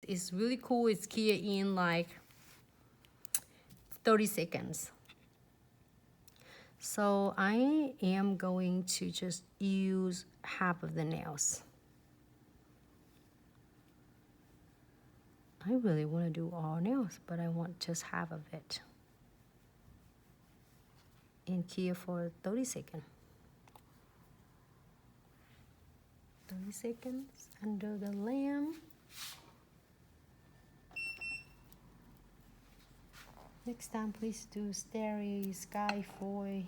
It's really cool. It's cured in like 30 seconds. So I am going to just use half of the nails. I really want to do all nails, but I want just half of it. And cure for 30 seconds. 30 seconds under the lamp. Next time, please do starry sky foil.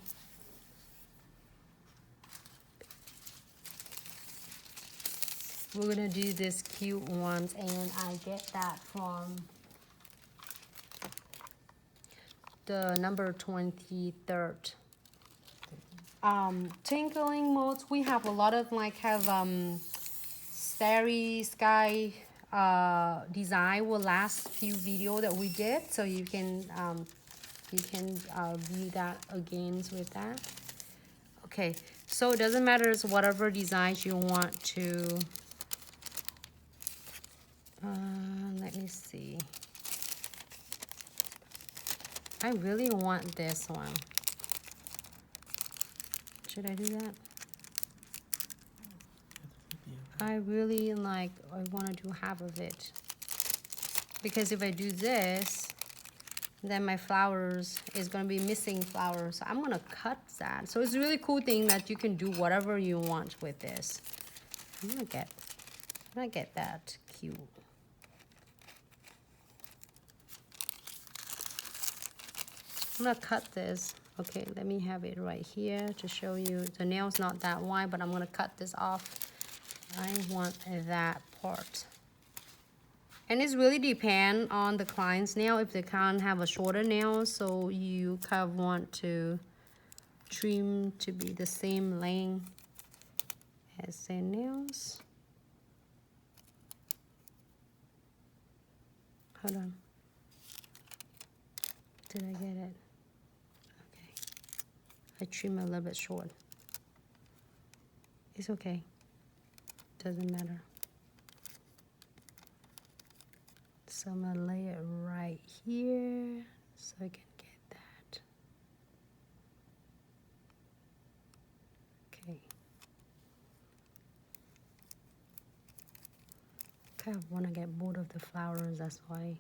We're gonna do this cute ones, and I get that from the number 23rd. Twinkling modes, we have a lot of like starry sky design will last few video that we did, so you can view that again with that. Okay, so it doesn't matter whatever designs you want to. Let me see. I really want this one. Should I do that? I really like, I want to do half of it. Because if I do this, then my flowers is going to be missing flowers. So I'm going to cut that. So it's a really cool thing that you can do whatever you want with this. I'm going to get that cute. I'm going to cut this. Okay, let me have it right here to show you. The nail's not that wide, but I'm going to cut this off. I want that part. And it's really depend on the client's nail. If they can't have a shorter nail, so you kind of want to trim to be the same length as their nails. Hold on. Did I get it? Okay. I trim a little bit short. It's okay. Doesn't matter. So I'm gonna lay it right here so I can get that. Okay. Kind of want to get both of the flowers, that's why.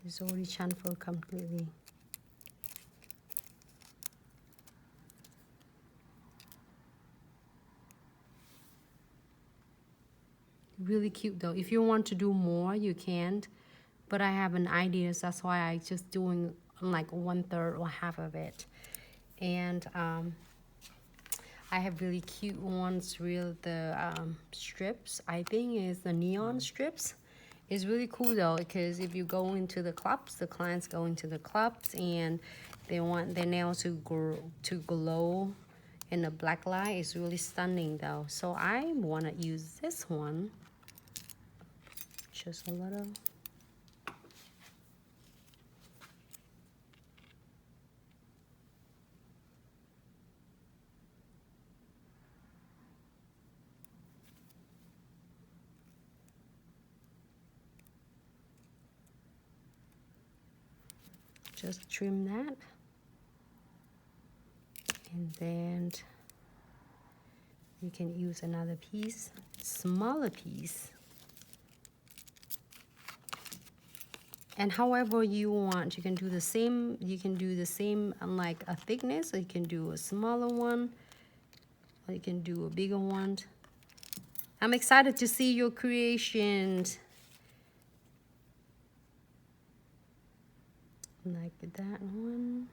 It's already chamfered completely. Really cute though. If you want to do more, you can, but I have an idea, so that's why I just doing like 1/3 or half of it. And I have really cute ones. The strips, I think is the neon strips. It's really cool though, because if you go into the clubs, the clients go into the clubs and they want their nails to glow in the black light. It's really stunning though. So I want to use this one. Just a little. Just trim that. And then you can use another piece, smaller piece. And however you want, you can do the same. You can do the same like a thickness, or you can do a smaller one, or you can do a bigger one. I'm excited to see your creations. Like that one.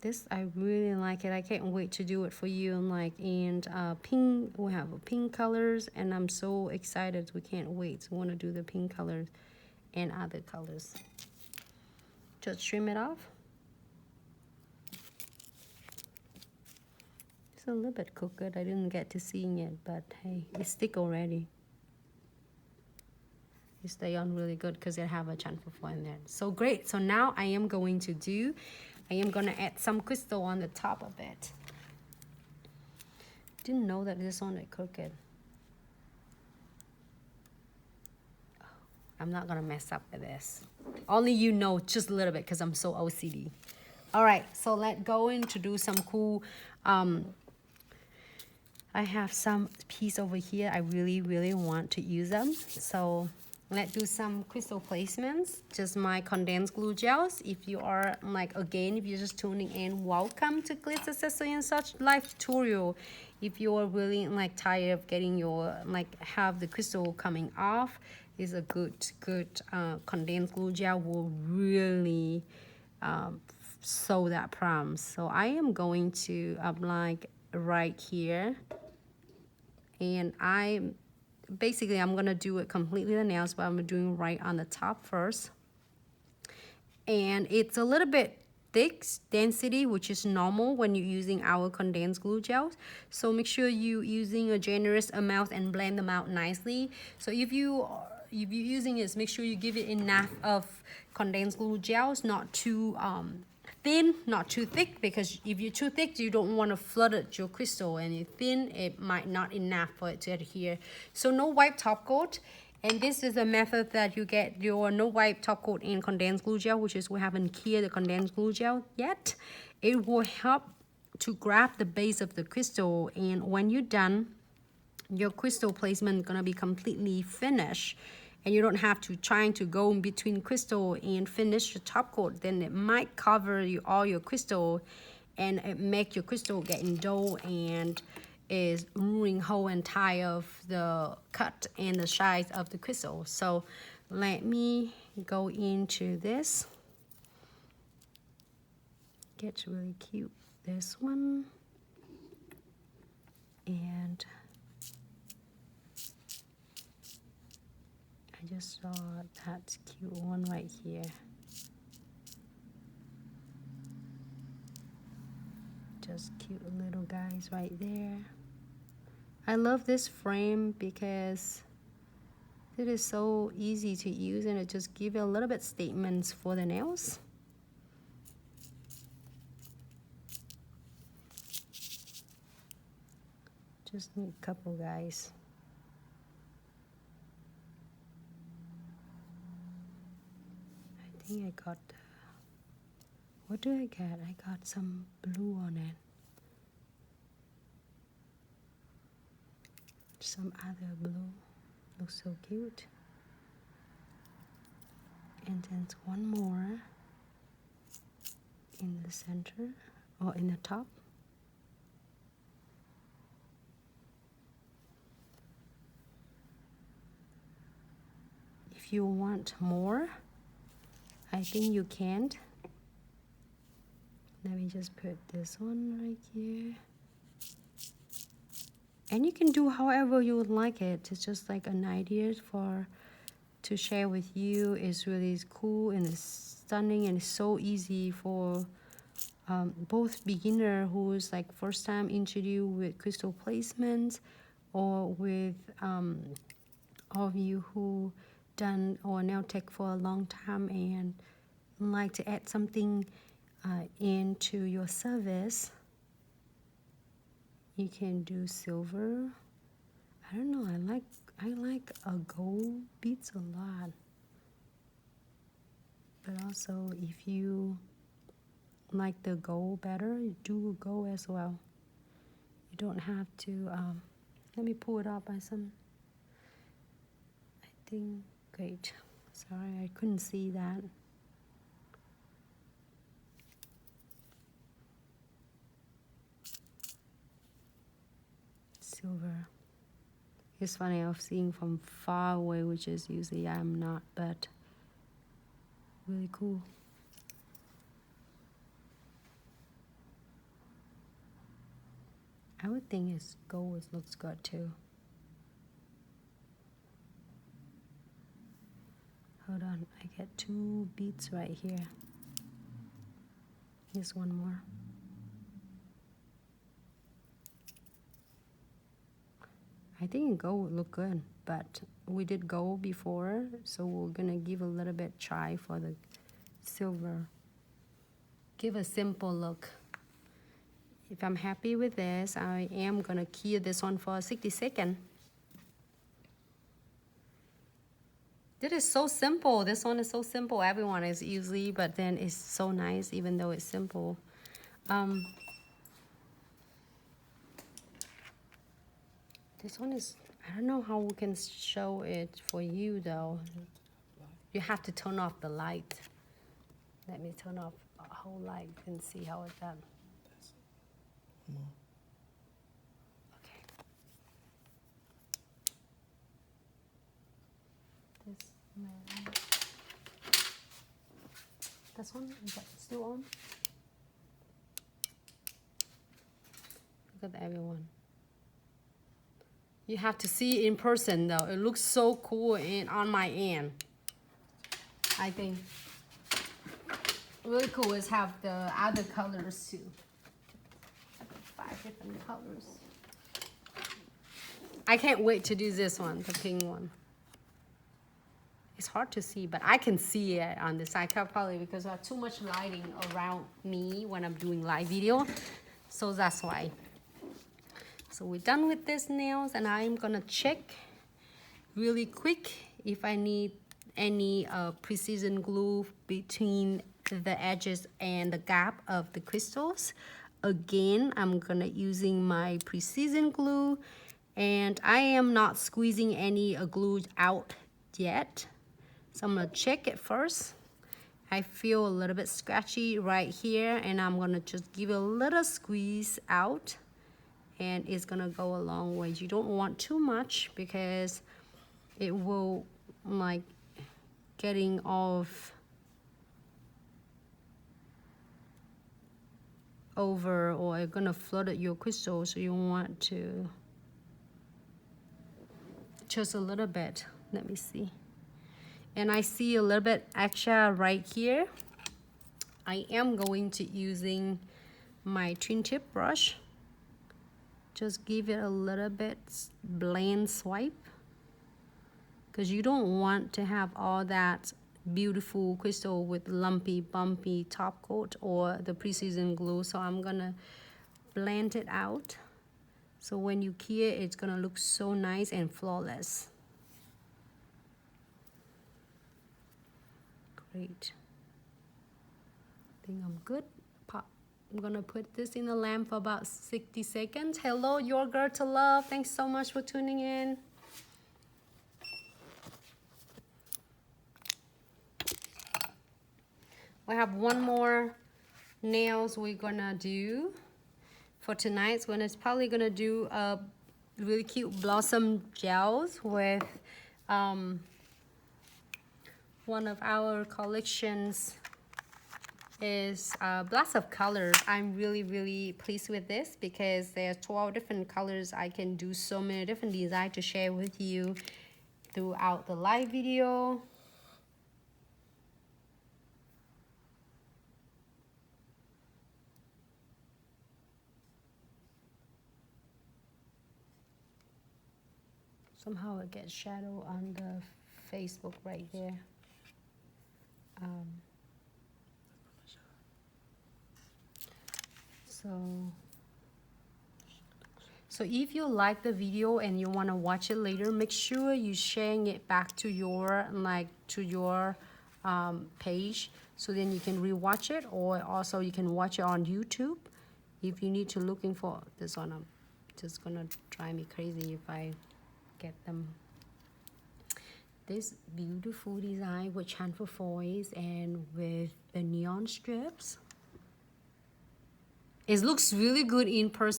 This, I really like it. I can't wait to do it for you. And pink, we have pink colors, and I'm so excited. We can't wait to want to do the pink colors and other colors. Just trim it off. It's a little bit cooked. I didn't get to seeing it, but hey, it's thick already. It stay on really good because it have a chamfer foil in there. So great. So now I am going to add some crystal on the top of it. Didn't know that this one is crooked. I'm not gonna mess up with this. Only you know just a little bit because I'm so OCD. All right, so let's go in to do some cool, I have some piece over here. I really want to use them. So let's do some crystal placements. Just my condensed glue gels. If you are like, again, if you're just tuning in, welcome to Glitz Accessory and Such live tutorial. If you are really like tired of getting your, like have the crystal coming off, is a good condensed glue gel will really sew that problem. So I am going to apply right here, and I'm gonna do it completely the nails, but I'm doing right on the top first. And it's a little bit thick density, which is normal when you're using our condensed glue gels. So make sure you're using a generous amount and blend them out nicely. So if you're using this, make sure you give it enough of condensed glue gels, not too thin, not too thick, because if you're too thick, you don't want to flood your crystal, and if thin, it might not enough for it to adhere. So no wipe top coat, and this is a method that you get your no wipe top coat in condensed glue gel, which is we haven't cured the condensed glue gel yet. It will help to grab the base of the crystal, and when you're done, your crystal placement is gonna be completely finished, and you don't have to trying to go in between crystal and finish the top coat. Then it might cover all your crystal, and it make your crystal getting dull and is ruining whole entire of the cut and the size of the crystal. So let me go into this. Gets really cute, this one, and I just saw that cute one right here. Just cute little guys right there. I love this frame because it is so easy to use, and it just gives you a little bit statements for the nails. Just need a couple guys. I think I got, what do I get? I got some blue on it. Some other blue. Looks so cute. And then one more in the center, or in the top. If you want more, I think you can. Let me just put this one right here. And you can do however you would like it. It's just like an idea to share with you. It's really cool and it's stunning, and it's so easy for both beginner who's like first time introduced with crystal placements, or with all of you who done or nail tech for a long time and like to add something into your service. You can do silver. I don't know, I like a gold beads a lot. But also if you like the gold better, you do gold as well. You don't have to, let me pull it up by some, I think, great. Sorry, I couldn't see that. Silver. It's funny, I'm seeing from far away, which is usually I'm not, but really cool. I would think it's gold looks good too. Hold on, I get 2 beads right here. Here's one more. I I think gold would look good, but we did gold before, so we're gonna give a little bit try for the silver. Give a simple look. If I'm happy with this, I am gonna key this one for 60 seconds. This is so simple. This one is so simple. Everyone is easy, but then it's so nice even though it's simple. This one is, I don't know how we can show it for you though. You have to turn off the light. Let me turn off a whole light and see how it's done. Okay. This one, is that still on? Look at everyone. You have to see it in person though. It looks so cool on my end. I think really cool is have the other colors too. 5 different colors. I can't wait to do this one, the pink one. It's hard to see, but I can see it on the side, probably because I have too much lighting around me when I'm doing live video. So that's why. So we're done with this nails, and I'm gonna check really quick if I need any precision glue between the edges and the gap of the crystals. Again, I'm gonna using my precision glue, and I am not squeezing any glue out yet. So I'm gonna check it first. I feel a little bit scratchy right here, and I'm gonna just give it a little squeeze out, and it's gonna go a long way. You don't want too much because it will like getting off over, or it's gonna flood your crystal, so you want to just a little bit. Let me see. And I see a little bit extra right here. I am going to using my twin tip brush. Just give it a little bit blend swipe, because you don't want to have all that beautiful crystal with lumpy, bumpy top coat or the precision glue. So I'm gonna blend it out. So when you key it, it's gonna look so nice and flawless. Great. I think I'm good. I'm gonna put this in the lamp for about 60 seconds. Hello, your girl to love. Thanks so much for tuning in. We have one more nails we're gonna do for tonight. So it's probably gonna do a really cute blossom gels with one of our collections is Blast of Colors. I'm really pleased with this because there's 12 different colors. I can do so many different designs to share with you throughout the live video. Somehow it gets shadow on the Facebook right there. So if you like the video and you want to watch it later, make sure you sharing it back to your page, so then you can rewatch it, or also you can watch it on YouTube. If you need to looking for this one, I'm just gonna drive me crazy if I get them. This beautiful design with chamfer foils and with the neon strips. It looks really good in person.